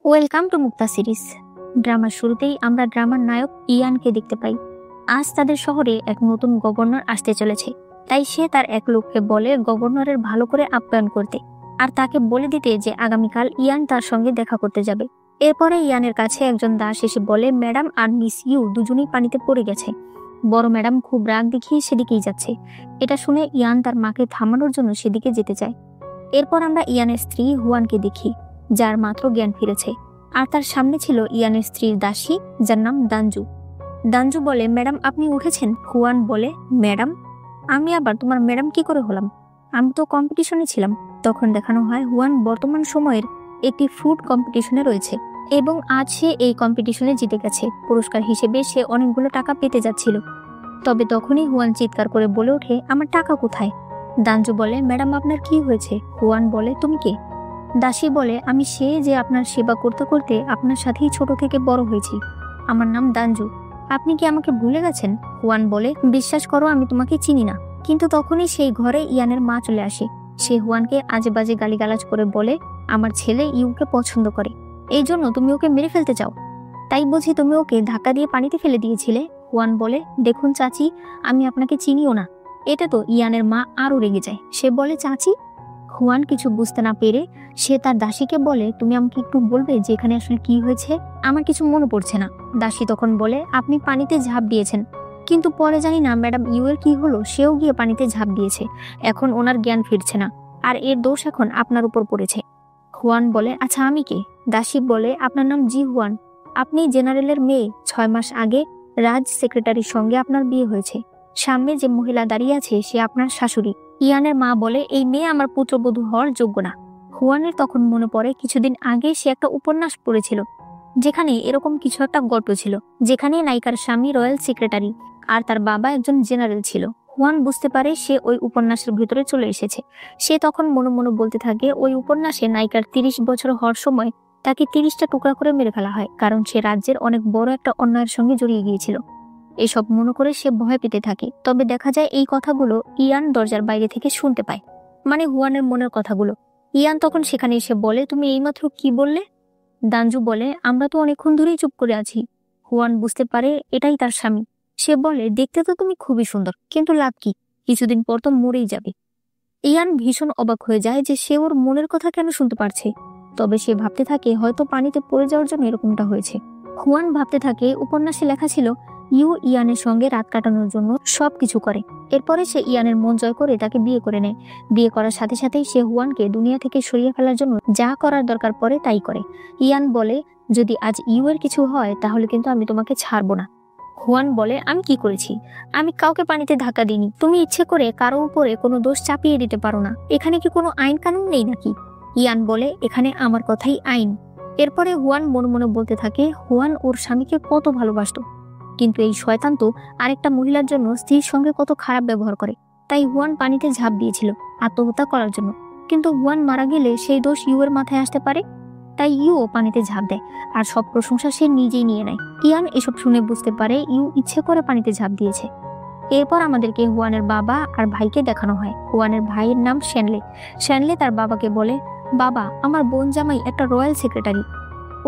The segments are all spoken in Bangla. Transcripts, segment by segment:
Welcome to Mukta series. ড্রামার শুরুতেই আমরা ড্রামার নায়ক ইয়ানকে দেখতে পাই। আজ তাদের শহরে এক নতুন গভর্নর আসতে চলেছে, তাই সে তার এক লোককে বলে গভর্নরের ভালো করে আপ্যায়ন করতে, আর তাকে বলে দিতে যে আগামীকাল ইয়ান তার সঙ্গে দেখা করতে যাবে। এরপরে ইয়ানের কাছে একজন দাস এসে বলে ম্যাডাম আর মিস ইউ দুজনেই পানিতে পড়ে গেছে। বড় ম্যাডাম খুব রাগ দেখিয়ে সেদিকেই যাচ্ছে। এটা শুনে ইয়ান তার মাকে থামানোর জন্য সেদিকে যেতে চায়। এরপর আমরা ইয়ানের স্ত্রী হুয়ানকে দেখি, যার মাত্র জ্ঞান ফিরেছে, আর তার সামনে ছিল ইয়ানের স্ত্রীর দাসী, যার নাম দাঞ্জু। দাঞ্জু বলে ম্যাডাম আপনি উঠেছেন। হুয়ান বলে ম্যাডাম? আমি আবার তোমার ম্যাডাম কি করে হলাম? আমি তো কম্পিটিশনে ছিলাম। তখন দেখানো হয় হুয়ান বর্তমান সময়ের একটি ফুড কম্পিটিশনে রয়েছে এবং আজ সে এই কম্পিটিশনে জিতে গেছে। পুরস্কার হিসেবে সে অনেকগুলো টাকা পেতে যাচ্ছিল। তবে তখনই হুয়ান চিৎকার করে বলে ওঠে আমার টাকা কোথায়? দাঞ্জু বলে ম্যাডাম আপনার কি হয়েছে? হুয়ান বলে তুমি কে? দাসী বলে আমি সে যে আপনার সেবা করতে করতে আপনার সাথেই ছোট থেকে বড় হয়েছি। আমার নাম দাঞ্জু। আপনি কি আমাকে ভুলে গেছেন? হুয়ান বলে বিশ্বাস করো আমি তোমাকে চিনি না। কিন্তু তখনই সেই ঘরে ইয়ানের মা চলে আসে। সে হুয়ানকে আজে বাজে গালিগালাজ করে বলে আমার ছেলে ইউকে পছন্দ করে, এই জন্য তুমি ওকে মেরে ফেলতে চাও। তাই বুঝি তুমি ওকে ধাক্কা দিয়ে পানিতে ফেলে দিয়েছিলে? হুয়ান বলে দেখুন চাচি, আমি আপনাকে চিনিও না। এটা তো ইয়ানের মা আরো রেগে যায়। সে বলে চাচি? হুয়ান কিছু বুঝতে না পেরে সে তার দাসীকে বলে তুমি আমাকে একটু বলবে যে এখানে আসলে কি হয়েছে? আমার কিছু মনে পড়ছে না। দাসী তখন বলে আপনি পানিতে ঝাঁপ দিয়েছেন, কিন্তু পরে জানি না ম্যাডাম ইউ এর কি হলো, সেও গিয়ে পানিতে ঝাঁপ দিয়েছে। এখন ওনার জ্ঞান ফিরছে না, আর এর দোষ এখন আপনার উপর পড়েছে। হুয়ান বলে আচ্ছা আমি কে? দাসী বলে আপনার নাম জি হুয়ান। আপনি জেনারেলের মেয়ে। 6 মাস আগে রাজ সেক্রেটারির সঙ্গে আপনার বিয়ে হয়েছে। সামনে যে মহিলা দাঁড়িয়ে আছে সে আপনার শাশুড়ি। ইয়ানের মা বলে এই মেয়ে আমার পুত্রবধূ হওয়ার যোগ্য না। হুয়ানের তখন মনে পড়ে কিছুদিন আগে সে একটা উপন্যাস পড়েছিল, যেখানে এরকম কিছু একটা গল্প ছিল, যেখানে নায়িকার স্বামী রয়্যাল সেক্রেটারি আর তার বাবা একজন জেনারেল ছিল। হুয়ান বুঝতে পারে সে ওই উপন্যাসের ভিতরে চলে এসেছে। সে তখন মনে মনে বলতে থাকে ওই উপন্যাসে নায়িকার 30 বছর হওয়ার সময় তাকে 30টা টুকরা করে মেরে ফেলা হয়, কারণ সে রাজ্যের অনেক বড় একটা অন্যায়ের সঙ্গে জড়িয়ে গিয়েছিল। এসব মনে করে সে ভয় পেতে থাকে। তবে দেখা যায় এই কথাগুলো ইয়ান দরজার বাইরে থেকে শুনতে পায়, মানে হুয়ানের মনের কথাগুলো। ইয়ান তখন সেখানে এসে বলে তুমি এইমাত্র কি বললে? দাঞ্জু বলে আমরা তো অনেকক্ষণ ধরেই চুপ করে আছি। হুয়ান বুঝতে পারে এটাই তার স্বামী। সে বলে দেখতে তো তুমি খুবই সুন্দর, কিন্তু লাভ কি? কিছুদিন পর তো মরেই যাবে। ইয়ান ভীষণ অবাক হয়ে যায় যে সে ওর মনের কথা কেন শুনতে পারছে। তবে সে ভাবতে থাকে হয়তো পানিতে পড়ে যাওয়ার জন্য এরকমটা হয়েছে। হুয়ান ভাবতে থাকে উপন্যাসে লেখা ছিল ইউ ইয়ানের সঙ্গে রাত কাটানোর জন্য সবকিছু করে। এরপরে সে ইয়ানের মন জয় করে তাকে বিয়ে করে নেয়। বিয়ে করার সাথে সাথেই সে হুয়ানকে দুনিয়া থেকে সরিয়ে ফেলার জন্য যা করার দরকার পড়ে তাই করে। ইয়ান বলে যদি আজ ইউ এর কিছু হয় তাহলে কিন্তু আমি তোমাকে ছাড়বো না। হুয়ান বলে আমি কি করেছি? আমি কাউকে পানিতে ধাক্কা দিইনি। তুমি ইচ্ছে করে কারো উপরে কোনো দোষ চাপিয়ে দিতে পারো না। এখানে কি কোনো আইন কানুন নেই নাকি? ইয়ান বলে এখানে আমার কথাই আইন। এরপরে হুয়ান মনে মনে বলতে থাকে হুয়ান ওর স্বামীকে কত ভালোবাসতো, কিন্তু এই শয়তান তো আরেকটা মহিলার জন্য স্ত্রীর সঙ্গে কত খারাপ ব্যবহার করে। তাই হুয়ান পানিতে ঝাঁপ দিয়েছিল আত্মহত্যা করার জন্য, কিন্তু হুয়ান মারা গেলে সেই দোষ ইউ এর মাথায় আসতে পারে। তাই ইউ পানিতে ঝাঁপ দেয়, আর সব প্রশংসা সে নিজেই নিয়ে নেয়। ইয়ান এসব শুনে বুঝতে পারে ইউ ইচ্ছে করে পানিতে ঝাঁপ দিয়েছে। এরপর আমাদেরকে হুয়ানের বাবা আর ভাইকে দেখানো হয়। হুয়ানের ভাইয়ের নাম শ্যানলে। শ্যানলে তার বাবাকে বলে বাবা আমার বোন জামাই একটা রয়্যাল সেক্রেটারি,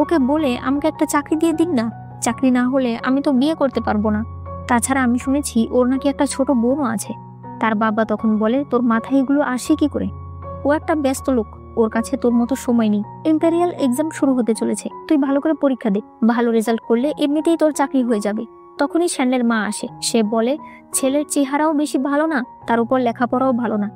ওকে বলে আমাকে একটা চাকরি দিয়ে দিন না। চাকরি না হলে আমি তো বিয়ে করতে পারবো না। তাছাড়া আমি শুনেছি ওর নাকি একটা ছোট বোনও আছে। তার বাবা তখন বলে তোর মাথায় এগুলো আসে কি করে? ও একটা ব্যস্ত লোক, ওর কাছে তোর মতো সময় নেই। ইম্পেরিয়াল এক্সাম শুরু হতে চলেছে, তুই ভালো করে পরীক্ষা দে। ভালো রেজাল্ট করলে এমনিতেই তোর চাকরি হয়ে যাবে। তখনই শ্যানলের মা আসে। সে বলে ছেলের চেহারাও বেশি ভালো না, তার উপর লেখাপড়াও ভালো না।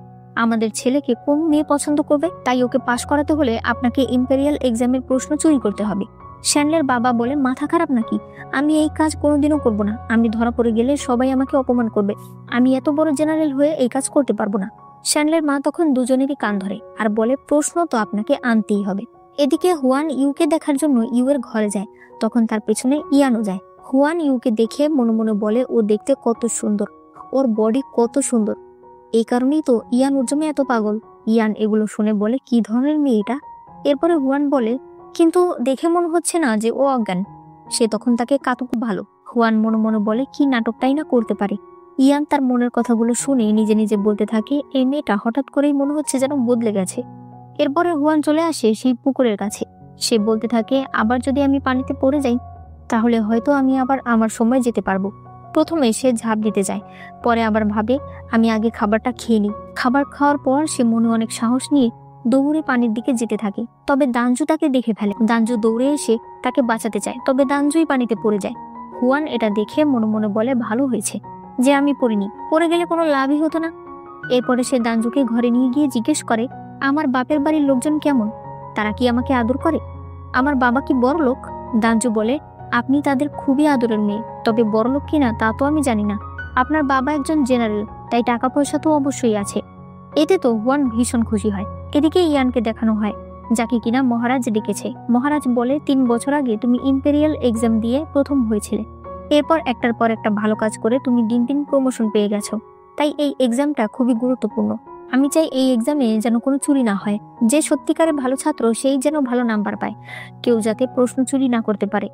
আমাদের ছেলেকে কোন মেয়ে পছন্দ করবে? তাই ওকে পাশ করাতে হলে আপনাকে ইম্পেরিয়াল এক্সামের প্রশ্ন চুরি করতে হবে। শ্যানলের বাবা বলে মাথা খারাপ নাকি? আমি এই কাজ কোনোদিনও করব না। আমি ধরা পড়ে গেলে সবাই আমাকে অপমান করবে। আমি এত বড় জেনারেল হয়ে এই কাজ করতে পারবো না। শ্যানলের মা তখন দুজনেরই কান ধরে আর বলে প্রশ্ন তো আপনাকে আনতেই হবে। এদিকে হুয়ান ইউকে দেখার জন্য ইউ এর ঘরে যায়। তখন তার পেছনে ইয়ানও যায়। হুয়ান ইউকে দেখে মনে মনে বলে ও দেখতে কত সুন্দর, ওর বডি কত সুন্দর। এই কারণেই তো ইয়ান ওর জন্য এত পাগল। ইয়ান এগুলো শুনে বলে কি ধরনের মেয়ে এটা? এরপরে হুয়ান বলে কিন্তু দেখে মনে হচ্ছে না যে ও অজ্ঞান। সে তখন তাকে কাতুক ভালো। হুয়ান মনে মনে বলে কি নাটকটাই না করতে পারে। ইয়ান তার মনের কথাগুলো শুনে নিজে নিজে বলতে থাকে এই মেয়েটা হঠাৎ করেই মনে হচ্ছে যেন বদলে গেছে। এরপরে হুয়ান চলে আসে সেই পুকুরের কাছে। সে বলতে থাকে, আবার যদি আমি পানিতে পড়ে যাই তাহলে হয়তো আমি আবার আমার সময় যেতে পারবো। প্রথমে সে ঝাঁপ দিতে যায়, পরে আবার ভাবে আমি আগে খাবারটা খেয়ে নিই। খাবার খাওয়ার পর সে মনে অনেক সাহস নিয়ে দৌড়ে পানির দিকে যেতে থাকে। তবে দাঞ্জু তাকে দেখে ফেলে। দাঞ্জু দৌড়ে এসে তাকে বাঁচাতে চায়, তবে দাঞ্জুই পানিতে পড়ে যায়। হুয়ান এটা দেখে মনে মনে বলে, ভালো হয়েছে যে আমি পড়িনি, পড়ে গেলে কোনো লাভই হতো না। এরপরে সে দাঞ্জুকে ঘরে নিয়ে গিয়ে জিজ্ঞেস করে, আমার বাপের বাড়ির লোকজন কেমন? তারা কি আমাকে আদর করে? আমার বাবা কি বড় লোক? দাঞ্জু বলে, আপনি তাদের খুবই আদরের মেয়ে, তবে বড় লোক কিনা তা তো আমি জানি না। আপনার বাবা একজন জেনারেল, তাই টাকা পয়সা তো অবশ্যই আছে। এতে তো হুয়ান ভীষণ খুশি হয়। এদিকে ইয়ানকে দেখানো হয়, যাকে কিনা মহারাজ ডেকেছে। মহারাজ বলে, 3 বছর আগে তুমি ইম্পেরিয়াল এক্সাম দিয়ে প্রথম হয়েছিলে। এরপর একটার পর একটা ভালো কাজ করে তুমি দিন দিন প্রমোশন পেয়ে গেছো। তাই এই এক্সামটা খুবই গুরুত্বপূর্ণ। আমি চাই এই এক্সামে যেন কোনো চুরি না হয়। যে সত্যিকারের ভালো ছাত্র সেই যেন ভালো নাম্বার পায়, কেউ যাতে প্রশ্ন চুরি না করতে পারে।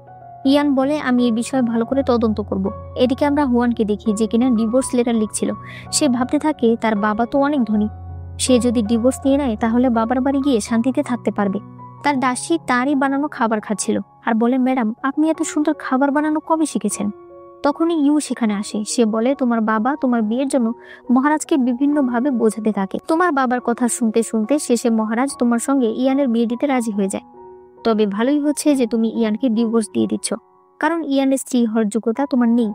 ইয়ান বলে, আমি এই বিষয়ে ভালো করে তদন্ত করব। এদিকে আমরা হুয়ানকে দেখি, যে কিনা ডিভোর্স লেটার লিখছিল। সে ভাবতে থাকে তার বাবা তো অনেক ধনী, সে যদি ডিভোর্স নিয়ে নেয় তাহলে বাবার বাড়ি গিয়ে শান্তিতে থাকতে পারবে। তার দাসী তারই বানানো খাবার খাচ্ছিল আর বলে, ম্যাডাম আপনি এত সুন্দর খাবার বানানো কবে শিখেছেন? তখনই ইউ সেখানে আসে। সে বলে, তোমার বাবা তোমার বিয়ের জন্য মহারাজকে বিভিন্নভাবে বোঝাতে থাকে। তোমার বাবার কথা শুনতে শুনতে শেষে মহারাজ তোমার সঙ্গে ইয়ানের বিয়ে দিতে রাজি হয়ে যায়। তবে ভালোই হচ্ছে যে তুমি ইয়ানকে ডিভোর্স দিয়ে দিচ্ছ, কারণ ইয়ানের স্ত্রী হওয়ার যোগ্যতা তোমার নেই।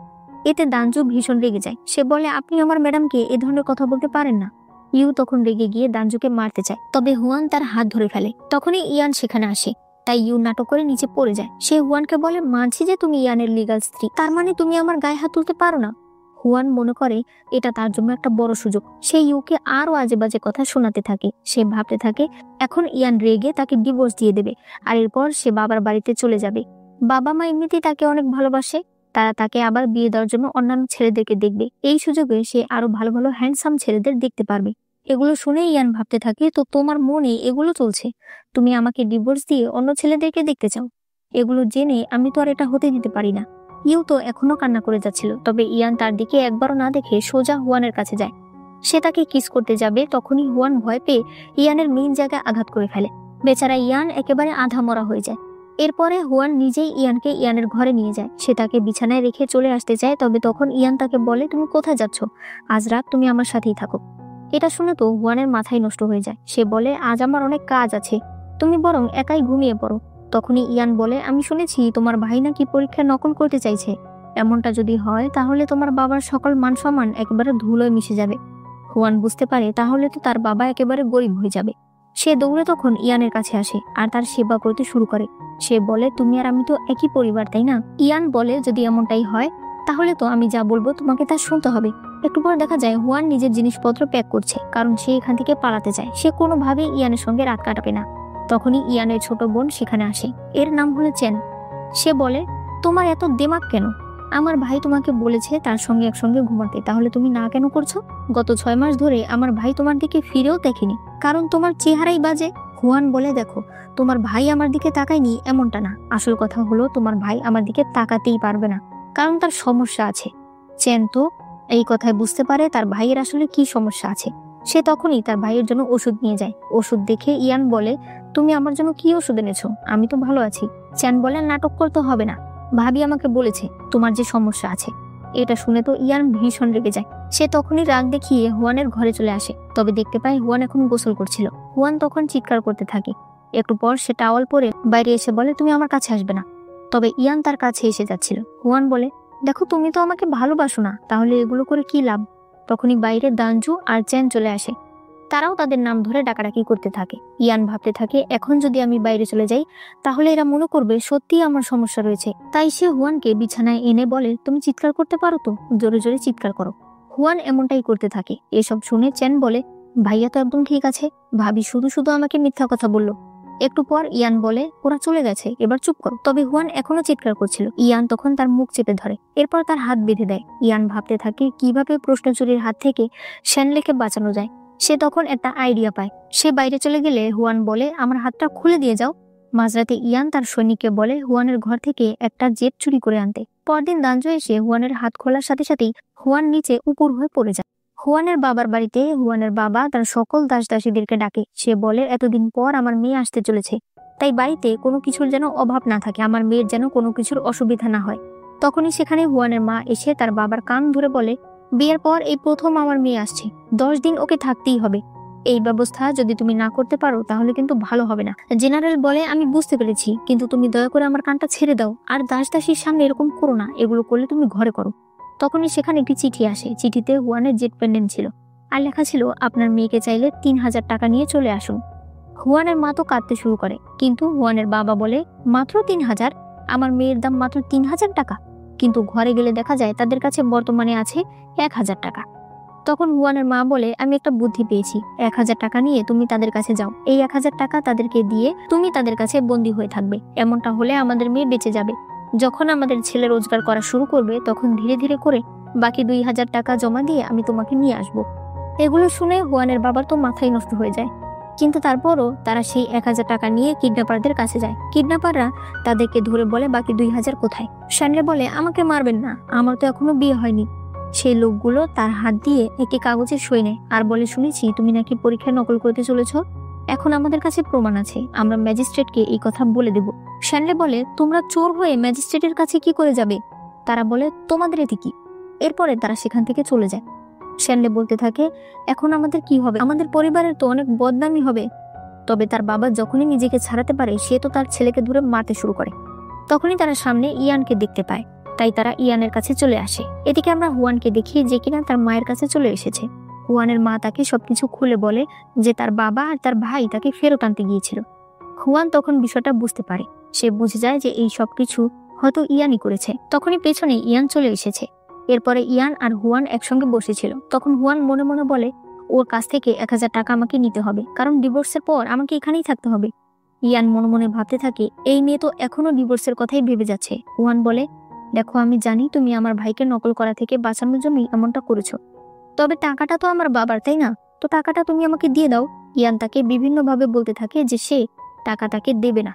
এতে দাঞ্জু ভীষণ রেগে যায়। সে বলে, আপনি আমার ম্যাডামকে এ ধরনের কথা বলতে পারেন না। ইউ তখন রেগে গিয়ে দাঞ্জুকে মারতে চায়, তবে হুয়ান তার হাত ধরে ফেলে। তখনই ইয়ান সেখানে আসে, তাই ইউ নাটক করে নিচে পড়ে যায়। সে হুয়ানকে বলে, মানছি যে তুমি ইয়ানের লিগ্যাল স্ত্রী, তার মানে তুমি আমার গায়ে হাত তুলতে পারো না। হুয়ান মনে করে এটা তার জন্য একটা বড় সুযোগ। সে ইউকে আরো আজে বাজে কথা শোনাতে থাকে। সে ভাবতে থাকে এখন ইয়ান রেগে তাকে ডিভোর্স দিয়ে দেবে, আর এরপর সে বাবার বাড়িতে চলে যাবে। বাবা মা এমনিতেই তাকে অনেক ভালোবাসে, তারা তাকে আবার বিয়ে দেওয়ার জন্য অন্যান্য ছেলেদেরকে দেখবে। এই সুযোগে সে আরো ভালো ভালো হ্যান্ডসাম ছেলেদের দেখতে পারবে। এগুলো শুনে ইয়ান ভাবতে থাকে, তো তোমার মনে এগুলো চলছে, তুমি আমাকে ডিভোর্স দিয়ে অন্য ছেলেদেরকে দেখতে চাও। এগুলো জেনে আমি তো আর এটা হতে দিতে পারি না। ইউ তো এখনো কান্না করে যাচ্ছিল, তবে ইয়ান তার দিকে একবারও না দেখে সোজা হুয়ানের কাছে যায়। সে তাকে কিস করতে যাবে, তখনই হুয়ান ভয় পেয়ে ইয়ানের মেইন জায়গায় আঘাত করে ফেলে। বেচারা ইয়ান একেবারে আধা মরা হয়ে যায়। এরপরে হুয়ান নিজেই ইয়ানকে ইয়ানের ঘরে নিয়ে যায়। সে তাকে বিছানায় রেখে চলে আসতে চায়, তবে তখন ইয়ান তাকে বলে, তুমি কোথায় যাচ্ছ? আজ রাত তুমি আমার সাথেই থাকো। এটা শুনে তো হুয়ানের মাথায় নষ্ট হয়ে যায়। সে বলে, আজ আমার অনেক কাজ আছে, তুমি বরং একাই ঘুমিয়ে পড়ো। তখনই ইয়ান বলে, আমি শুনেছি তোমার ভাই নাকি পরীক্ষায় নকল করতে চাইছে। এমনটা যদি হয় তাহলে তোমার বাবার সকল মান সম্মান একেবারে ধুলোয় মিশে যাবে। হুয়ান বুঝতে পারে তাহলে তো তার বাবা একেবারে গরিব হয়ে যাবে। সে দৌড়ে তখন ইয়ানের কাছে আসে আর তার সেবা করতে শুরু করে। সে বলে, তুমি আর আমি তো একই পরিবার, তাই না? ইয়ান বলে, যদি এমনটাই হয় তাহলে তো আমি যা বলবো তোমাকে তা শুনতে হবে। একটু পর দেখা যায় হুয়ান নিজের জিনিসপত্র প্যাক করছে, কারণ সে এখান থেকে পালাতে চায়। সে কোনোভাবেই ইয়ানের সঙ্গে রাত কাটাবে না। তখনই ইয়ানের ছোট বোন সেখানে আসে, এর নাম হলো চেন। সে বলে, তোমার এত দেমাগ কেন? আমার ভাই তোমাকে বলেছে তার সঙ্গে একসঙ্গে ঘুমাতে, তাহলে তুমি না কেন করছো? গত 6 মাস ধরে আমার ভাই তোমার দিকে ফিরেও দেখেনি, কারণ তোমার চেহারাই বাজে। হুয়ান বলে, দেখো, তোমার ভাই আমার দিকে তাকায়নি এমনটা না, আসল কথা হলো তোমার ভাই আমার দিকে তাকাতেই পারবে না, কারণ তার সমস্যা আছে। চেন তো এই কথায় বুঝতে পারে তার ভাইয়ের আসলে কি সমস্যা আছে। সে তখনই তার ভাইয়ের জন্য ওষুধ নিয়ে যায়। ওষুধ দেখে ইয়ান বলে, তুমি আমার জন্য কি ওষুধ এনেছো? আমি তো ভালো আছি। চ্যান বলে, নাটক করতে হবে না, ভাবি আমাকে বলেছে তোমার যে সমস্যা আছে। এটা শুনে তো ইয়ান ভীষণ রেগে যায়। সে তখনই রাগ দেখিয়ে হুয়ানের ঘরে চলে আসে, তবে দেখতে পায় হুয়ান এখন গোসল করছিল। হুয়ান তখন চিৎকার করতে থাকে। একটু পর সে টাওয়াল পরে বাইরে এসে বলে, তুমি আমার কাছে আসবে না। তবে ইয়ান তার কাছে এসে যাচ্ছিল। হুয়ান বলে, দেখো, তুমি তো আমাকে ভালোবাসো না, তাহলে এগুলো করে কি লাভ? তখনই বাইরে দাঞ্জু আর চ্যান চলে আসে। তারাও তাদের নাম ধরে ডাকাডাকি করতে থাকে। ইয়ান ভাবতে থাকে, এখন যদি আমি বাইরে চলে যাই তাহলে এরা মনে করবে সত্যিই আমার সমস্যা রয়েছে। তাই সে হুয়ানকে বিছানায় এনে বলে, তুমি চিৎকার করতে পারো তো, জোরে জোরে চিৎকার করো। হুয়ান এমনটাই করতে থাকে। এসব শুনে চ্যান বলে, ভাইয়া তো একদম ঠিক আছে, ভাবি শুধু শুধু আমাকে মিথ্যা কথা বললো। একটু পর ইয়ান বলে, ওরা চলে গেছে, এবার চুপ করো। তবে হুয়ান এখনো চিৎকার করছিল। ইয়ান তখন তার মুখ চেপে ধরে, এরপর তার হাত বেঁধে দেয়। ইয়ান ভাবতে থাকে কিভাবে প্রশ্নচুরির হাত থেকে শ্যানলেকে বাঁচানো যায়। সে তখন একটা আইডিয়া পায়। সে বাইরে চলে গেলে হুয়ান বলে, আমার হাতটা খুলে দিয়ে যাও। মাঝরাতে ইয়ান তার সৈনিককে বলে হুয়ানের ঘর থেকে একটা জেট চুরি করে আনতে। পরদিন দাঞ্জু এসে হুয়ানের হাত খোলার সাথে সাথেই হুয়ান নিচে উপুর হয়ে পড়ে যায়। হুয়ানের বাবার বাড়িতে হুয়ানের বাবা তার সকল দাস দাসীদেরকে ডাকে। সে বলে, এতদিন পর আমার মেয়ে আসতে চলেছে, তাই বাড়িতে কোনো কিছুর যেন অভাব না থাকে, আমার মেয়ের যেন কোনো কিছুর অসুবিধা না হয়। তখনই সেখানে হুয়ানের মা এসে তার বাবার কান ধরে বলে, বিয়ের পর এই প্রথম আমার মেয়ে আসছে, 10 দিন ওকে থাকতেই হবে। এই ব্যবস্থা যদি তুমি না করতে পারো তাহলে কিন্তু ভালো হবে না। জেনারেল বলে, আমি বুঝতে পেরেছি, কিন্তু তুমি দয়া করে আমার কানটা ছেড়ে দাও, আর দাস দাসীর সামনে এরকম করো না, এগুলো করলে তুমি ঘরে করো। তখনই সেখানে একটি চিঠি আসে। চিঠিতে হুয়ানের জেট পেন্ডেন্ট ছিল, আর লেখা ছিল, আপনার মেয়েকে চাইলে 3000 টাকা নিয়ে চলে আসুন। হুয়ানের মা তো কাঁদতে শুরু করে, কিন্তু হুয়ানের বাবা বলে, মাত্র 3000? আমার মেয়ের দাম মাত্র 3000 টাকা? কিন্তু ঘরে গেলে দেখা যায় তাদের কাছে বর্তমানে আছে 1000 টাকা। তখন হুয়ানের মা বলে, আমি একটা বুদ্ধি পেয়েছি, 1000 টাকা নিয়ে তুমি তাদের কাছে যাও, এই 1000 টাকা তাদেরকে দিয়ে তুমি তাদের কাছে বন্দী হয়ে থাকবে। এমনটা হলে আমাদের মেয়ে বেঁচে যাবে। যখন আমাদের ছেলে রোজগার করা শুরু করবে তখন ধীরে ধীরে করে বাকি 2000 টাকা জমা দিয়ে আমি তোমাকে নিয়ে আসবো। এগুলো শুনে হুয়ানের বাবার তো মাথায় নষ্ট হয়ে যায়, কিন্তু তারপরও তারা সেই 1000 টাকা নিয়ে কিডন্যাপারদের কাছে যায়। কিডন্যাপাররা তাদেরকে ধরে বলে, বাকি 2000 কোথায়? শ্যানলে বলে, আমাকে মারবেন না, আমার তো এখনো বিয়ে হয়নি। সেই লোকগুলো তার হাত দিয়ে একটি কাগজে সই নেয় আর বলে, শুনেছি তুমি নাকি পরীক্ষায় নকল করতে চলেছ, এখন আমাদের কাছে প্রমাণ আছে, আমরা ম্যাজিস্ট্রেটকে এই কথা বলে দেব। শ্যানলে বলে, তোমরা চোর হয়ে ম্যাজিস্ট্রেটের কাছে কি করে যাবে? তারা বলে, তোমাদের এতে কি? এরপরে তারা সেখান থেকে চলে যায়। শ্যানলে বলতে থাকে, এখন আমাদের কি হবে? আমাদের পরিবারের তো অনেক বদনামি হবে। তবে তার বাবা যখনই নিজেকে ছাড়াতে পারে সে তো তার ছেলেকে ধরে মারতে শুরু করে। তখনই তারা সামনে ইয়ানকে দেখতে পায়, তাই তারা ইয়ানের কাছে চলে আসে। এদিকে আমরা হুয়ানকে দেখি যে কিনা তার মায়ের কাছে চলে এসেছে। হুয়ানের মা তাকে সবকিছু খুলে বলে যে তার বাবা আর তার ভাই তাকে ফেরত আনতে গিয়েছিল। হুয়ান তখন বিষয়টা বুঝতে পারে, সে বুঝে যায় যে এই সবকিছু হয়তো ইয়ানই করেছে। তখনই পেছনে ইয়ান চলে এসেছে। এরপরে ইয়ান আর হুয়ান একসঙ্গে বসেছিল। তখন হুয়ান মনে মনে বলে, ওর কাছ থেকে 1000 টাকা আমাকে নিতে হবে, কারণ ডিভোর্সের পর আমাকে এখানেই থাকতে হবে। ইয়ান মনে মনে ভাবতে থাকে, এই মেয়ে তো এখনো ডিভোর্সের কথাই ভেবে যাচ্ছে। হুয়ান বলে, দেখো, আমি জানি তুমি আমার ভাইকে নকল করা থেকে বাঁচানোর জন্য এমনটা করেছো, তবে টাকাটা তো আমার বাবার, তাই না? তো টাকাটা তুমি আমাকে দিয়ে দাও। ইয়ান তাকে বিভিন্নভাবে বলতে থাকে যে সে টাকা তাকে দেবে না।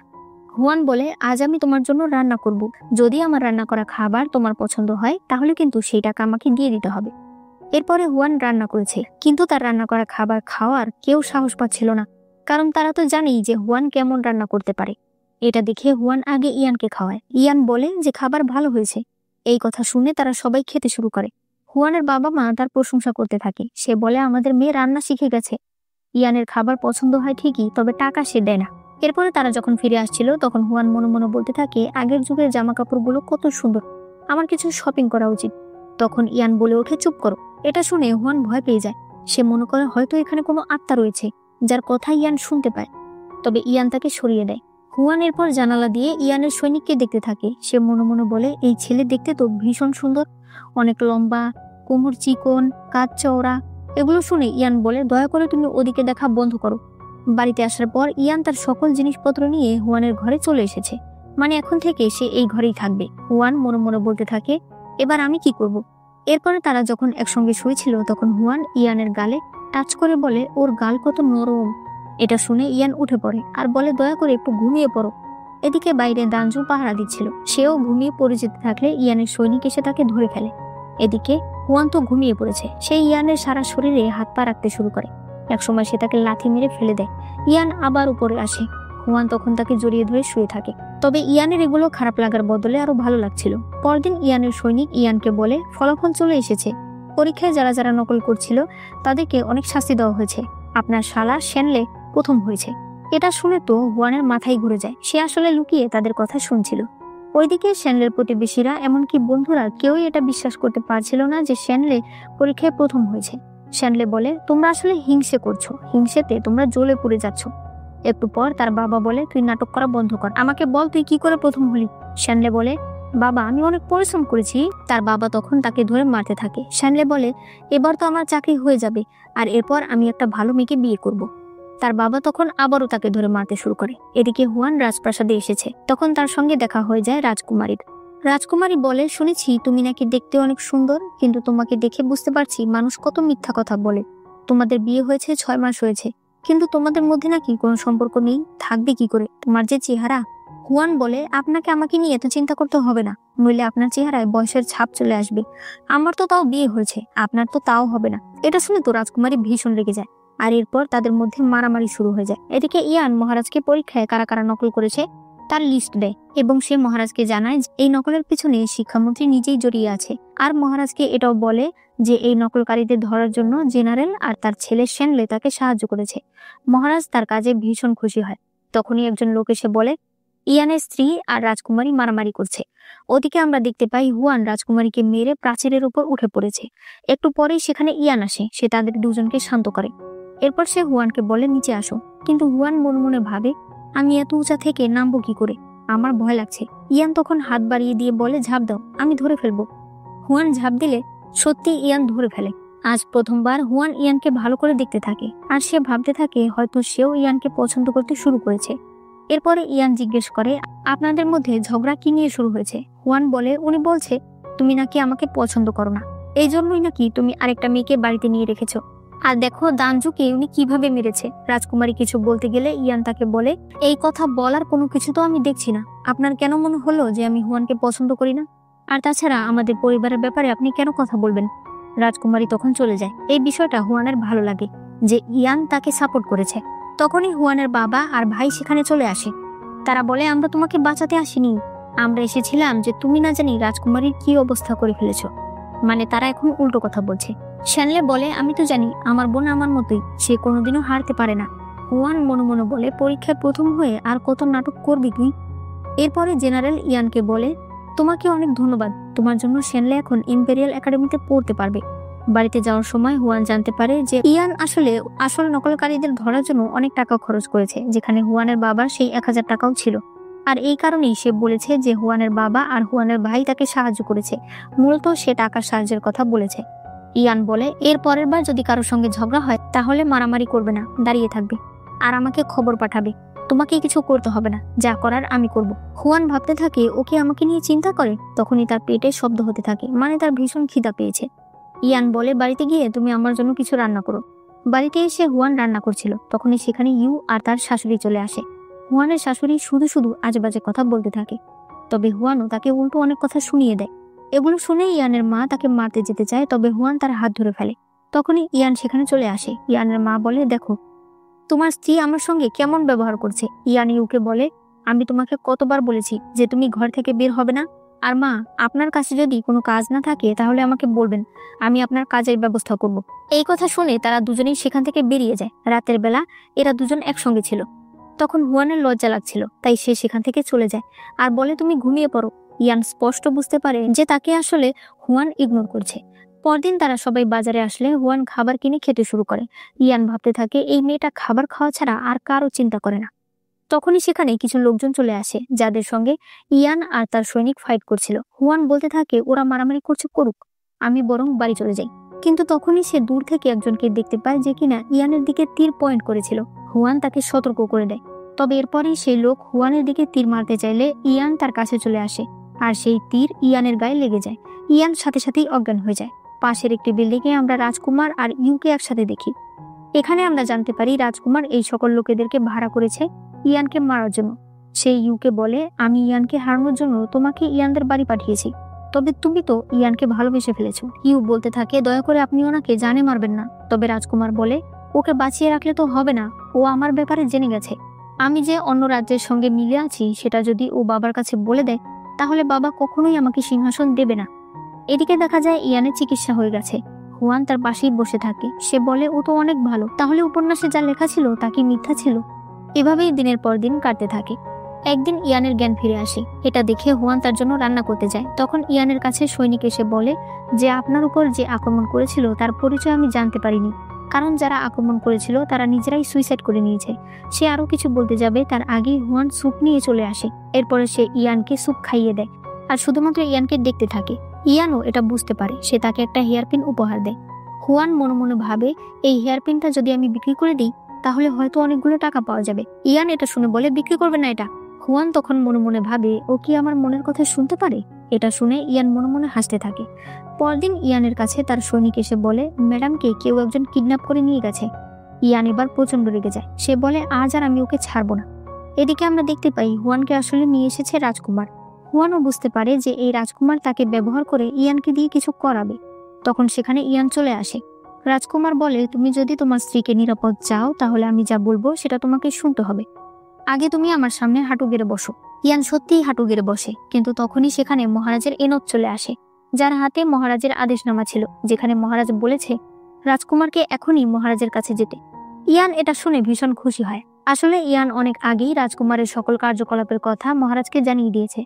হুয়ান বলে, আজ আমি তোমার জন্য রান্না করব, যদি আমার রান্না করা খাবার তোমার পছন্দ হয় তাহলে কিন্তু সেই টাকা আমাকে দিয়ে দিতে হবে। এরপরে হুয়ান রান্না করেছে, কিন্তু তার রান্না করা খাবার খাওয়ার কেউ সাহস পাচ্ছিল না, কারণ তারা তো জানেই যে হুয়ান কেমন রান্না করতে পারে। এটা দেখে হুয়ান আগে ইয়ানকে খাওয়ায়। ইয়ান বলে যে খাবার ভালো হয়েছে। এই কথা শুনে তারা সবাই খেতে শুরু করে। হুয়ানের বাবা মা তার প্রশংসা করতে থাকে। সে বলে, আমাদের মেয়ে রান্না শিখে গেছে। ইয়ানের খাবার পছন্দ হয় ঠিকই, তবে টাকা সে দেয় না। এরপরে তারা যখন ফিরে আসছিল তখন হুয়ান মনে মনে বলতে থাকে, আগের যুগের জামা কাপড়গুলো কত সুন্দর, আমার কিছু শপিং করা উচিত। তখন ইয়ান বলে ওঠে, চুপ করো। এটা শুনে হুয়ান ভয় পেয়ে যায়। সে মনে করে হয়তো এখানে কোনো আত্মা রয়েছে যার কথা ইয়ান শুনতে পায়। তবে ইয়ান তাকে সরিয়ে দেয়। হুয়ান এরপর জানালা দিয়ে ইয়ানের সৈনিককে দেখতে থাকে। সে মনে মনে বলে, এই ছেলে দেখতে তো ভীষণ সুন্দর, অনেক লম্বা, কোমর চিকন, কাঁধ চওড়া। এগুলো শুনে ইয়ান বলে, দয়া করে তুমি ওদিকে দেখা বন্ধ করো। বাড়িতে আসার পর ইয়ান তার সকল জিনিসপত্র নিয়ে হুয়ানের ঘরে চলে এসেছে, মানে এখন থেকে সে এই ঘরেই থাকবে। হুয়ান মনে মনে বলতে থাকে, এবার আমি কি করব? এরপরে তারা যখন একসঙ্গে শুয়েছিল তখন হুয়ান ইয়ানের গালে টাচ করে বলে, ওর গাল কত নরম। এটা শুনে ইয়ান উঠে পড়ে আর বলে, দয়া করে একটু ঘুমিয়ে পড়ো। এদিকে বাইরে দানজু পাহারা দিচ্ছিল, সেও ঘুমিয়ে পড়ে যেতে থাকলে ইয়ানের সৈনিক এসে তাকে ধরে ফেলে। এদিকে হুয়ান তো ঘুমিয়ে পড়েছে, সে ইয়ানের সারা শরীরে হাত পা রাখতে শুরু করে। একসময় সে তাকে লাথি মেরে ফেলে দেয়। ইয়ান আবার উপরে আসে। হুয়ান তখন তাকে জড়িয়ে ধরে শুয়ে থাকে। তবে ইয়ানের এগুলো খারাপ লাগার বদলে আরো ভালো লাগছিল। পরদিন ইয়ানের সৈনিক ইয়ানকে বলে, ফলাফল চলে এসেছে, পরীক্ষায় যারা যারা নকল করছিল তাদেরকে অনেক শাস্তি দেওয়া হয়েছে, আপনার শালা শ্যানলে প্রথম হয়েছে। এটা শুনে তো হুয়ানের মাথায় ঘুরে যায়। সে আসলে লুকিয়ে তাদের কথা শুনছিল। ওইদিকে শ্যানলের প্রতিবেশীরা এমনকি বন্ধুরা কেউই এটা বিশ্বাস করতে পারছিল না যে শ্যানলে পরীক্ষায় প্রথম হয়েছে। শ্যানলে বলে, তোমরা আসলে হিংসে করছো, হিংসেতে তোমরা জ্বলে পুড়ে যাচ্ছ। একটু পর তার বাবা বলে, তুই নাটক করা বন্ধ কর, আমাকে বল তুই কি করে প্রথম হলি। শ্যানলে বলে, বাবা আমি অনেক পরিশ্রম করেছি। তার বাবা তখন তাকে ধরে মারতে থাকে। শ্যানলে বলে, এবার তো আমার চাকরি হয়ে যাবে, আর এরপর আমি একটা ভালো মেয়েকে বিয়ে করব। তার বাবা তখন আবারও তাকে ধরে মারতে শুরু করে। এদিকে হুয়ান রাজপ্রাসাদে এসেছে। তখন তার সঙ্গে দেখা হয়ে যায় রাজকুমারীর। রাজকুমারী বলে, শুনেছি তুমি নাকি দেখতে অনেক সুন্দর, কিন্তু তোমাকে দেখে বুঝতে পারছি মানুষ কত মিথ্যা কথা বলে। তোমাদের বিয়ে হয়েছে 6 মাস হয়েছে, কিন্তু তোমাদের মধ্যে নাকি কোনো সম্পর্ক নেই, থাকবে কি করে? তোমার যে চেহারা। হুয়ান বলে, আপনাকে আমাকে নিয়ে এত চিন্তা করতে হবে না, নইলে আপনার চেহারায় বয়সের ছাপ চলে আসবে। আমার তো তাও বিয়ে হয়েছে, আপনার তো তাও হবে না। এটা শুনে তো রাজকুমারী ভীষণ রেগে যায় আর এরপর তাদের মধ্যে মারামারি শুরু হয়ে যায়। এদিকে ইয়ান মহারাজকে পরীক্ষায় কারা কারা নকল করেছে তার লিস্ট দেয় এবং সে মহারাজকে জানায় যে এই নকলের পিছনে শিক্ষামন্ত্রী নিজেই জড়িয়ে আছে। আর মহারাজকে এটাও বলে যে এই নকলকারীদের ধরার জন্য জেনারেল আর তার ছেলে শ্যানলে তাকে সাহায্য করেছে। মহারাজ তার কাজে ভীষণ খুশি হয়। তখনই একজন লোক এসে বলে ইয়ানের স্ত্রী আর রাজকুমারী মারামারি করছে। ওদিকে আমরা দেখতে পাই হুয়ান রাজকুমারীকে মেরে প্রাচীরের উপর উঠে পড়েছে। একটু পরেই সেখানে ইয়ান আসে, সে তাদের দুজনকে শান্ত করে। এরপর সে হুয়ানকে বলে নিচে আসো, কিন্তু হুয়ান মনে মনে ভাবে আমি এত উঁচা থেকে নামবো কি করে, আমার ভয় লাগছে। ইয়ান তখন হাত বাড়িয়ে দিয়ে বলে ঝাঁপ দাও, আমি ধরে ফেলবো। হুয়ান ঝাঁপ দিলে সত্যি ইয়ান ধরে ফেলে। আজ প্রথমবার হুয়ান ইয়ানকে ভালো করে দেখতে থাকে আর সে ভাবতে থাকে হয়তো সেও ইয়ানকে পছন্দ করতে শুরু করেছে। এরপরে ইয়ান জিজ্ঞেস করে আপনাদের মধ্যে ঝগড়া কি নিয়ে শুরু হয়েছে। হুয়ান বলে উনি বলছে তুমি নাকি আমাকে পছন্দ করো না, এই জন্যই নাকি তুমি আরেকটা মেয়েকে বাড়িতে নিয়ে রেখেছো। আর দেখো দানজুকে উনি কিভাবে মেরেছে। রাজকুমারী কিছু বলতে গেলে ইয়ান তাকে বলে এই কথা বলার কোনো কিছু তো আমি দেখছি না, আপনার কেন মনে হলো যে আমি হুয়ানকে পছন্দ করি না? আর তাছাড়া আমাদের পরিবারের ব্যাপারে আপনি কেন কথা বলবেন? রাজকুমারী তখন চলে যায়। এই বিষয়টা হুয়ানের ভালো লাগে যে ইয়ান তাকে সাপোর্ট করেছে। তখনই হুয়ানের বাবা আর ভাই সেখানে চলে আসে। তারা বলে আমরা তোমাকে বাঁচাতে আসিনি, আমরা এসেছিলাম যে তুমি না জানি রাজকুমারীর কি অবস্থা করে ফেলেছ। মানে তারা এখন উল্টো কথা বলছে। শ্যানলে বলে আমি তো জানি আমার বোন আমার মতোই, সে কোনোদিনও হারতে পারে না। হুয়ান মনে মনে বলে পরীক্ষায় প্রথম হয়ে আর কত নাটক করবি তুই। এরপরে জেনারেল ইয়ানকে বলে তোমাকে অনেক ধন্যবাদ, তোমার জন্য শ্যানলে এখন ইম্পেরিয়াল একাডেমিতে পড়তে পারবে। বাড়িতে যাওয়ার সময় হুয়ান জানতে পারে যে ইয়ান আসল নকলকারীদের ধরার জন্য অনেক টাকা খরচ করেছে, যেখানে হুয়ানের বাবার সেই 1000 টাকাও ছিল। আর এই কারণেই সে বলেছে যে হুয়ানের বাবা আর হুয়ানের ভাই তাকে সাহায্য করেছে, মূলত সে টাকার সাহায্যের কথা বলেছে। ইয়ান বলে এর পরের বার যদি কারোর সঙ্গে ঝগড়া হয় তাহলে মারামারি করবে না, দাঁড়িয়ে থাকবে আর আমাকে খবর পাঠাবে, তোমাকে কিছু করতে হবে না, যা করার আমি করব। হুয়ান ভাবতে থাকে ও কি আমাকে নিয়ে চিন্তা করে। তখনই তার পেটে শব্দ হতে থাকে, মানে তার ভীষণ খিদা পেয়েছে। ইয়ান বলে বাড়িতে গিয়ে তুমি আমার জন্য কিছু রান্না করো। বাড়িতে এসে হুয়ান রান্না করছিল, তখনই সেখানে ইউ আর তার শাশুড়ি চলে আসে। হুয়ানের শাশুড়ি শুধু শুধু আজেবাজে কথা বলতে থাকে, তবে হুয়ানও তাকে উল্টো অনেক কথা শুনিয়ে দেয়। এগুলো শুনে ইয়ানের মা তাকে মারতে যেতে চায়, তবে হুয়ান তার হাত ধরে ফেলে। তখনই ইয়ান সেখানে চলে আসে। ইয়ানের মা বলে দেখো তোমার স্ত্রী আমার সঙ্গে কেমন ব্যবহার করছে। ইয়ান ইউকে বলে আমি তোমাকে কতবার বলেছি যে তুমি ঘর থেকে বের হবে না। আর মা, আপনার কাছে যদি কোনো কাজ না থাকে তাহলে আমাকে বলবেন, আমি আপনার কাজের ব্যবস্থা করব। এই কথা শুনে তারা দুজনেই সেখান থেকে বেরিয়ে যায়। রাতের বেলা এরা দুজন একসঙ্গে ছিল। তখন হুয়ানের লজ্জা লাগছিল, তাই সে সেখান থেকে চলে যায় আর বলে তুমি ঘুমিয়ে পড়ো। ইয়ান স্পষ্ট বুঝতে পারে যে তাকে আসলে হুয়ান ইগনোর করছে। পরদিন তারা সবাই বাজারে আসলে হুয়ান খাবার কিনে খেতে শুরু করে। ইয়ান ভাবতে থাকে এই মেয়েটা খাবার খাওয়া ছাড়া আর কারো চিন্তা করে না। তখনই সেখানে কিছু লোকজন চলে আসে যাদের সঙ্গে ইয়ান আর তার সৈনিক ফাইট করছিল। হুয়ান বলতে থাকে ওরা মারামারি করছে করুক, আমি বরং বাড়ি চলে যাই। কিন্তু তখনই সে দূর থেকে একজনকে দেখতে পায় যে কিনা ইয়ানের দিকে তীর পয়েন্ট করেছিল। হুয়ান তাকে সতর্ক করে দেয়, তবে এরপরেই সেই লোক হুয়ানের দিকে তীর মারতে চাইলে ইয়ান তার কাছে চলে আসে আর সেই তীর ইয়ানের গায়ে লেগে যায়। ইয়ান সাথে সাথেই অজ্ঞান হয়ে যায়। পাশের একটি বিল্ডিংয়ে আমরা রাজকুমার আর ইউকে একসাথে দেখি। এখানে আমরা জানতে পারি রাজকুমার এই সকল লোকেদেরকে ভাড়া করেছে ইয়ানকে মারার জন্য। সে ইউকে বলে আমি ইয়ানকে হারানোর জন্য তোমাকে ইয়ানদের বাড়ি পাঠিয়েছি, তবে তুমি তো ইয়ানকে ভালোবেসে ফেলেছো। ইউ বলতে থাকে দয়া করে আপনি ওনাকে জানে মারবেন না। তবে রাজকুমার বলে ওকে বাঁচিয়ে রাখলে তো হবে না, ও আমার ব্যাপারে জেনে গেছে। আমি যে অন্য রাজ্যের সঙ্গে মিলে আছি সেটা যদি ও বাবার কাছে বলে দেয় তাহলে বাবা কখনোই আমাকে সিংহাসন দেবে না। এদিকে দেখা যায় ইয়ানের চিকিৎসা হয়ে গেছে। হুয়ান তার পাশেই বসে থাকে। সে বলে ও তো অনেক ভালো, তাহলে উপন্যাসে যা লেখা ছিল তা কি মিথ্যা ছিল? এভাবেই দিনের পর দিন কাটতে থাকে। একদিন ইয়ানের জ্ঞান ফিরে আসে। এটা দেখে হুয়ান তার জন্য রান্না করতে যায়। তখন ইয়ানের কাছে সৈনিক এসে বলে যে আপনার উপর যে আক্রমণ করেছিল তার পরিচয় আমি জানতে পারিনি, কারণ যারা আক্রমণ করেছিল তারা নিজেরাই সুইসাইড করে নিয়েছে। সে আরো কিছু বলতে যাবে তার আগেই হুয়ান স্যুপ নিয়ে চলে আসে। এরপরে সে ইয়ানকে স্যুপ খাইয়ে দেয় আর শুধুমাত্র ইয়ানকে দেখতে থাকে। ইয়ানও এটা বুঝতে পারে, সে তাকে একটা হেয়ারপিন উপহার দেয়। হুয়ান মনে মনে ভাবে এই হেয়ারপিনটা যদি আমি বিক্রি করে দিই তাহলে হয়তো অনেকগুলো টাকা পাওয়া যাবে। ইয়ান এটা শুনে বলে বিক্রি করবে না এটা। হুয়ান তখন মনে মনে ভাবে ও কি আমার মনের কথা শুনতে পারে। এটা শুনে ইয়ান মনে মনে হাসতে থাকে। পরদিন ইয়ানের কাছে তার সৈনিক এসে বলে ম্যাডামকে কেউ একজন কিডন্যাপ করে নিয়ে গেছে। ইয়ান এবার প্রচন্ড রেগে যায়। সে বলে আজ আর আমি ওকে ছাড়বো না। এদিকে আমরা দেখতে পাই হুয়ানকে আসলে নিয়ে এসেছে রাজকুমার। হুয়ানও বুঝতে পারে যে এই রাজকুমার তাকে ব্যবহার করে ইয়ানকে দিয়ে কিছু করাবে। তখন সেখানে ইয়ান চলে আসে। রাজকুমার বলে, তুমি যদি তোমার স্ত্রীকে নিরাপদ চাও তাহলে আমি যা বলবো সেটা তোমাকে শুনতে হবে। আগে তুমি আমার সামনে হাঁটু গেড়ে বসো। ইয়ান সত্যিই হাঁটু গেড়ে বসে, কিন্তু তখনই সেখানে মহারাজের এনক চলে আসে, যার হাতে মহারাজের আদেশনামা ছিল, যেখানে মহারাজ বলেছে রাজকুমারকে এখনই মহারাজের কাছে যেতে। ইয়ান এটা শুনে ভীষণ খুশি হয়। আসলে ইয়ান অনেক আগেই রাজকুমারের সকল কার্যকলাপের কথা মহারাজকে জানিয়ে দিয়েছে।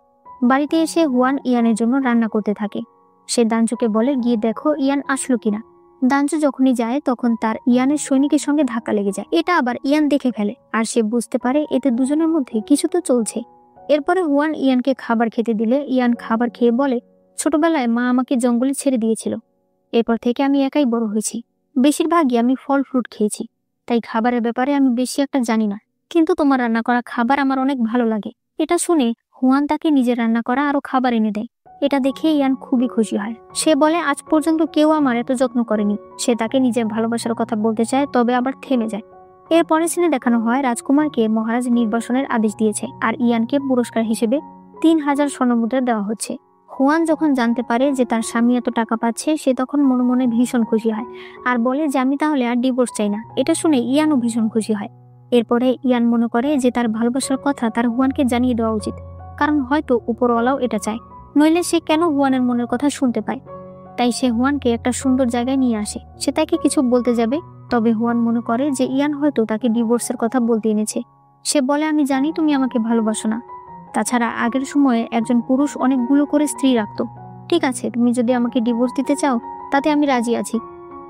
বাড়িতে এসে হুয়ান ইয়ানের জন্য রান্না করতে থাকে। সে দাঞ্চুকে বলে, গিয়ে দেখো ইয়ান আসলো কিনা। দাঞ্চু যখনই যায় তখন তার ইয়ানের সৈনিকের সঙ্গে ধাক্কা লেগে যায়। এটা আবার ইয়ান দেখে ফেলে, আর সে বুঝতে পারে এতে দুজনের মধ্যে কিছু তো চলছে। এরপরে হুয়ান ইয়ানকে খাবার খেতে দিলে ইয়ান খাবার খেয়ে বলে, ছোটবেলায় মা আমাকে জঙ্গলে ছেড়ে দিয়েছিল। এরপর থেকে আমি একাই বড় হয়েছি। বেশিরভাগই আমি ফল ফ্রুট খেয়েছি, তাই খাবারের ব্যাপারে আমি বেশি একটা জানি না, কিন্তু তোমার রান্না করা খাবার আমার অনেক ভালো লাগে। এটা শুনে হুয়ান তাকে নিজের রান্না করা আরো খাবার এনে দেয়। এটা দেখে ইয়ান খুবই খুশি হয়। সে বলে, আজ পর্যন্ত কেউ আমার এত যত্ন করেনি। সে তাকে নিজের ভালোবাসার কথা বলতে চায়, তবে আবার থেমে যায়। এর পরের সিনে দেখানো হয় রাজকুমারকে মহারাজ নির্বাসনের আদেশ দিয়েছে, আর ইয়ানকে পুরস্কার হিসেবে 3000 স্বর্ণমুদ্রা দেওয়া হচ্ছে। হুয়ান যখন জানতে পারে যে তার স্বামী এত টাকা পাচ্ছে, সে তখন মনে মনে ভীষণ খুশি হয় আর বলে যে আমি তাহলে আর ডিভোর্স চাই না। এটা শুনে ইয়ানও ভীষণ খুশি হয়। এরপরে ইয়ান মনে করে যে তার ভালোবাসার কথা তার হুয়ানকে জানিয়ে দেওয়া উচিত, কারণ হয়তো উপরওয়ালাও এটা চায়, নইলে সে কেন হুয়ানের মনের কথা শুনতে পায়। তাই সে হুয়ানকে একটা সুন্দর জায়গায় নিয়ে আসে। সে তাকে কিছু বলতে যাবে, তবে হুয়ান মনে করে যে ইয়ান হয়তো তাকে ডিভোর্সের কথা বলতে এনেছে। সে বলে, আমি জানি তুমি আমাকে ভালোবাসো না। তাছাড়া আগের সময়ে একজন পুরুষ অনেকগুলো করে স্ত্রী রাখতো। ঠিক আছে, তুমি যদি আমাকে ডিভোর্স দিতে চাও তাতে আমি রাজি আছি।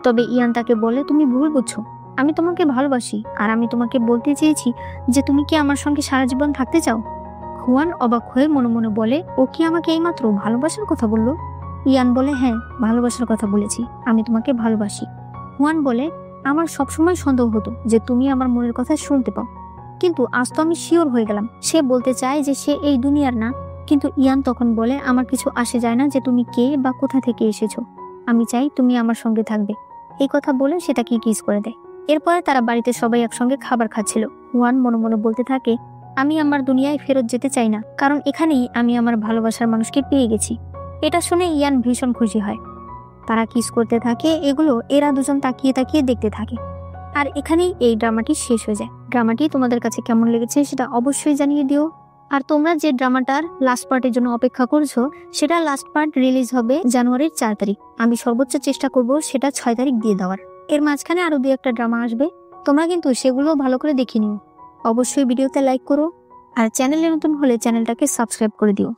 তবে ইয়ান তাকে বলে, তুমি ভুল বুঝছো, আমি তোমাকে ভালোবাসি, আর আমি তোমাকে বলতে চেয়েছি যে তুমি কি আমার সঙ্গে সারা জীবন থাকতে চাও। হুয়ান অবাক হয়ে মনে মনে বলে, ও কি আমাকে এইমাত্র ভালোবাসার কথা বললো? ইয়ান বলে, হ্যাঁ, ভালোবাসার কথা বলেছি, আমি তোমাকে ভালোবাসি। হুয়ান বলে, আমার সবসময় সন্দেহ হতো যে তুমি আমার মনের কথা শুনতে পাও, কিন্তু আজ তো আমি শিওর হয়ে গেলাম। সে বলতে চায় যে সে এই দুনিয়ার না, কিন্তু ইয়ান তখন বলে, আমার কিছু আসে যায় না যে তুমি কে বা কোথা থেকে এসেছো, আমি চাই তুমি আমার সঙ্গে থাকবে। এই কথা বলে সে তাকে কিস করে দেয়। এরপরে তারা বাড়িতে সবাই একসঙ্গে খাবার খাচ্ছিল। হুয়ান মনে মনে বলতে থাকে, আমি আমার দুনিয়ায় ফেরত যেতে চাই না, কারণ এখানেই আমি আমার ভালোবাসার মানুষকে পেয়ে গেছি। এটা শুনে ইয়ান ভীষণ খুশি হয়। তারা কিস করতে থাকে, এগুলো এরা দুজন তাকিয়ে তাকিয়ে দেখতে থাকে। আর এখানেই এই ড্রামাটি শেষ হয়ে যায়। ড্রামাটি তোমাদের কাছে কেমন লেগেছে সেটা অবশ্যই জানিয়ে দিও। আর তোমরা যে ড্রামাটার লাস্ট পার্টের জন্য অপেক্ষা করছো, সেটা লাস্ট পার্ট রিলিজ হবে জানুয়ারির 4 তারিখ। আমি সর্বোচ্চ চেষ্টা করব সেটা 6 তারিখ দিয়ে দেওয়ার। এর মাঝখানে আরো 2-1টা ড্রামা আসবে, তোমরা কিন্তু সেগুলো ভালো করে দেখে নিও। অবশ্যই ভিডিওতে লাইক করো, আর চ্যানেলে নতুন হলে চ্যানেলটাকে সাবস্ক্রাইব করে দিও।